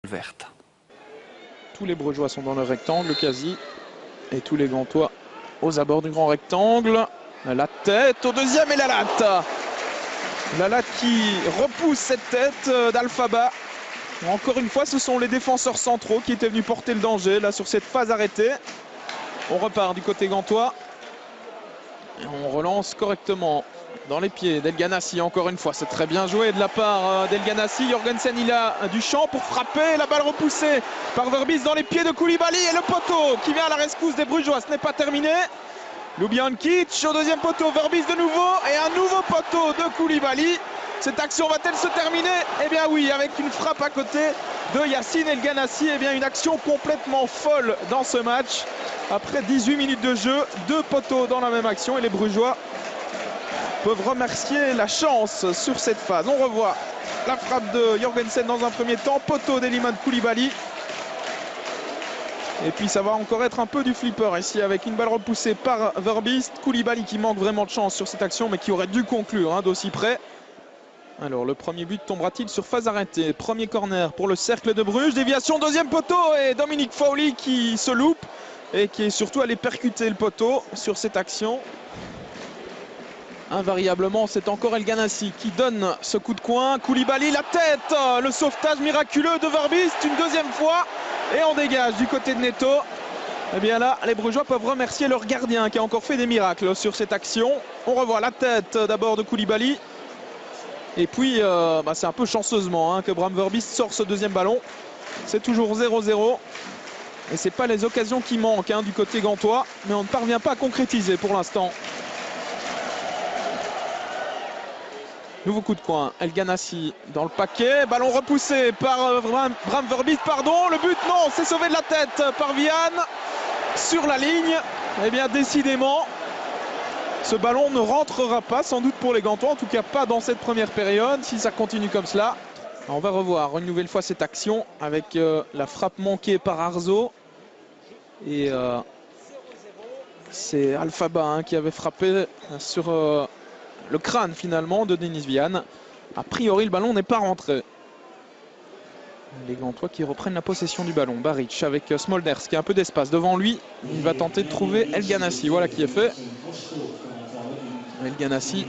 verte. Tous les Brugeois sont dans le rectangle quasi. Et tous les Gantois aux abords du grand rectangle. La tête au deuxième et la latte. La latte qui repousse cette tête d'Alphaba. Encore une fois, ce sont les défenseurs centraux qui étaient venus porter le danger là sur cette phase arrêtée. On repart du côté gantois. Et on relance correctement dans les pieds d'El Ganassi. Encore une fois, c'est très bien joué de la part d'El Ganassi. Jorgensen, il a du champ pour frapper. La balle repoussée par Verbis dans les pieds de Koulibaly. Et le poteau qui vient à la rescousse des Brugeois. Ce n'est pas terminé. Ljubijankic au deuxième poteau. Verbis de nouveau. Et un nouveau poteau de Koulibaly. Cette action va-t-elle se terminer? Eh bien oui, avec une frappe à côté de Yacine El Ganassi. Eh bien une action complètement folle dans ce match. Après 18 minutes de jeu, 2 poteaux dans la même action. Et les Brugeois peuvent remercier la chance sur cette phase. On revoit la frappe de Jorgensen dans un premier temps. Poteau d'Elimane Koulibaly. Et puis ça va encore être un peu du flipper ici avec une balle repoussée par Verbis. Koulibaly qui manque vraiment de chance sur cette action mais qui aurait dû conclure d'aussi près. Alors le premier but tombera-t-il sur phase arrêtée? Premier corner pour le cercle de Bruges. Déviation, deuxième poteau et Dominique Fowley qui se loupe et qui est surtout allé percuter le poteau sur cette action. Invariablement, c'est encore El Ganassi qui donne ce coup de coin. Koulibaly, la tête, le sauvetage miraculeux de Verbis une deuxième fois. Et on dégage du côté de Neto. Et bien là, les Brugeois peuvent remercier leur gardien qui a encore fait des miracles sur cette action. On revoit la tête d'abord de Koulibaly. Et puis, c'est un peu chanceusement que Bram Verbis sort ce deuxième ballon. C'est toujours 0-0. Et ce n'est pas les occasions qui manquent du côté gantois. Mais on ne parvient pas à concrétiser pour l'instant. Nouveau coup de coin, El Ganassi dans le paquet. Ballon repoussé par Bram Verbis, pardon. Le but, non, c'est sauvé de la tête par Vian. Sur la ligne. Eh bien, décidément, ce ballon ne rentrera pas, sans doute pour les Gantois. En tout cas, pas dans cette première période. Si ça continue comme cela, on va revoir une nouvelle fois cette action avec la frappe manquée par Arzo. Et c'est Alphaba qui avait frappé sur le crâne finalement de Denis Vian. A priori, le ballon n'est pas rentré. Les Gantois qui reprennent la possession du ballon. Baric avec Smolders qui a un peu d'espace devant lui. Il va tenter de trouver El Ganassi. Voilà qui est fait. El Ganassi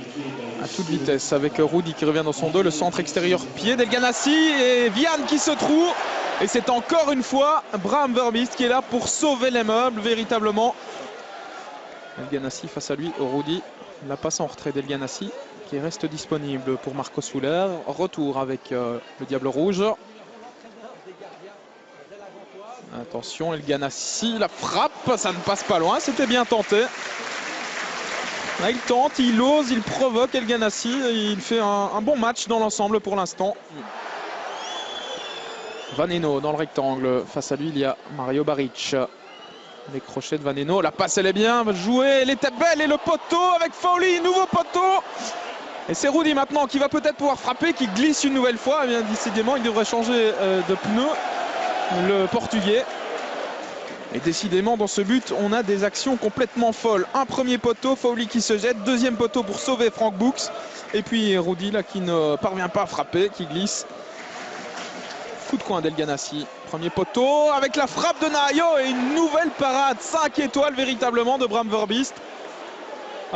à toute vitesse avec Rudy qui revient dans son dos. Le centre extérieur pied d'El Ganassi et Vian qui se trouve. Et c'est encore une fois Bram Verbis qui est là pour sauver les meubles véritablement. El Ganassi face à lui, Rudy. La passe en retrait d'El Ganassi qui reste disponible pour Marco Souler. Retour avec le Diable Rouge. Attention, El Ganassi, la frappe, ça ne passe pas loin, c'était bien tenté. Là, il tente, il ose, il provoque El Ganassi. Il fait un bon match dans l'ensemble pour l'instant. Vaneno dans le rectangle. Face à lui, il y a Mario Baric. Les crochets de Vaneno. La passe, elle est bien jouée. Elle était belle. Et le poteau avec Fowley. Nouveau poteau. Et c'est Rudy maintenant qui va peut-être pouvoir frapper, qui glisse une nouvelle fois. Eh bien, décidément, il devrait changer de pneu. Le Portugais. Et décidément, dans ce but, on a des actions complètement folles. Un premier poteau, Fowley qui se jette. Deuxième poteau pour sauver Frank Books. Et puis Rudy là qui ne parvient pas à frapper, qui glisse. Coup de coin d'El Ganassi. Premier poteau avec la frappe de Nahayo et une nouvelle parade. 5 étoiles véritablement de Bram Verbis.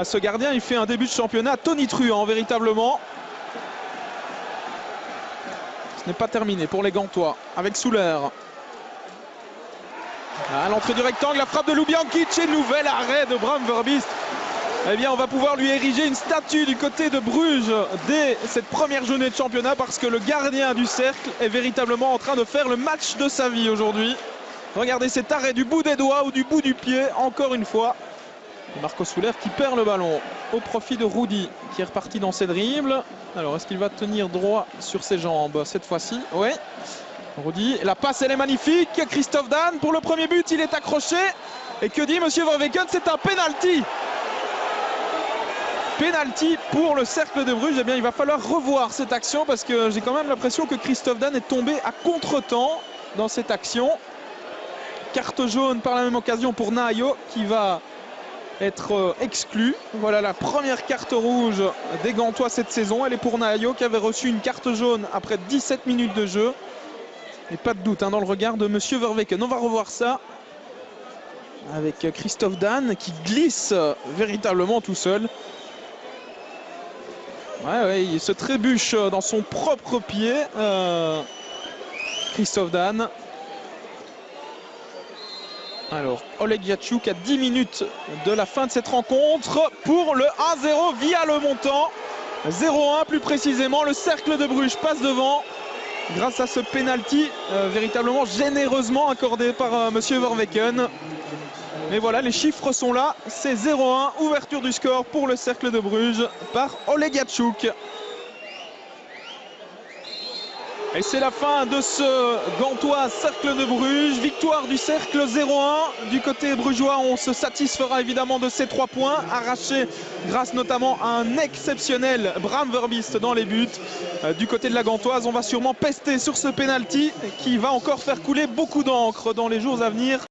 Ce gardien, il fait un début de championnat tonitruant véritablement. Ce n'est pas terminé pour les Gantois avec Souler. À l'entrée du rectangle, la frappe de Ljubijankic et nouvel arrêt de Bram Verbis. Eh bien, on va pouvoir lui ériger une statue du côté de Bruges dès cette première journée de championnat parce que le gardien du cercle est véritablement en train de faire le match de sa vie aujourd'hui. Regardez cet arrêt du bout des doigts ou du bout du pied, encore une fois. Et Marco Souler qui perd le ballon au profit de Rudy qui est reparti dans ses dribbles. Alors, est-ce qu'il va tenir droit sur ses jambes cette fois-ci? Oui. Rudy, la passe elle est magnifique. Christophe Dan pour le premier but, il est accroché. Et que dit Monsieur Verweken? C'est un penalty. Penalty pour le cercle de Bruges. Eh bien, il va falloir revoir cette action parce que j'ai quand même l'impression que Christophe Dan est tombé à contre-temps dans cette action. Carte jaune par la même occasion pour Nahayo qui va être exclu. Voilà la première carte rouge des Gantois cette saison. Elle est pour Nahayo qui avait reçu une carte jaune après 17 minutes de jeu. Et pas de doute dans le regard de Monsieur Verweken. On va revoir ça avec Christophe Dan qui glisse véritablement tout seul. Ouais, il se trébuche dans son propre pied. Christophe Dan. Alors, Oleg Yachuk à 10 minutes de la fin de cette rencontre pour le 1-0 via le montant. 0-1 plus précisément. Le Cercle de Bruges passe devant grâce à ce penalty véritablement généreusement accordé par Monsieur Verweken. Mais voilà, les chiffres sont là. C'est 0-1, ouverture du score pour le Cercle de Bruges par Oleg Yachuk. Et c'est la fin de ce Gantois Cercle de Bruges. Victoire du Cercle 0-1. Du côté brugeois, on se satisfera évidemment de ces 3 points arrachés grâce notamment à un exceptionnel Bram Verbiest dans les buts. Du côté de la Gantoise, on va sûrement pester sur ce penalty qui va encore faire couler beaucoup d'encre dans les jours à venir.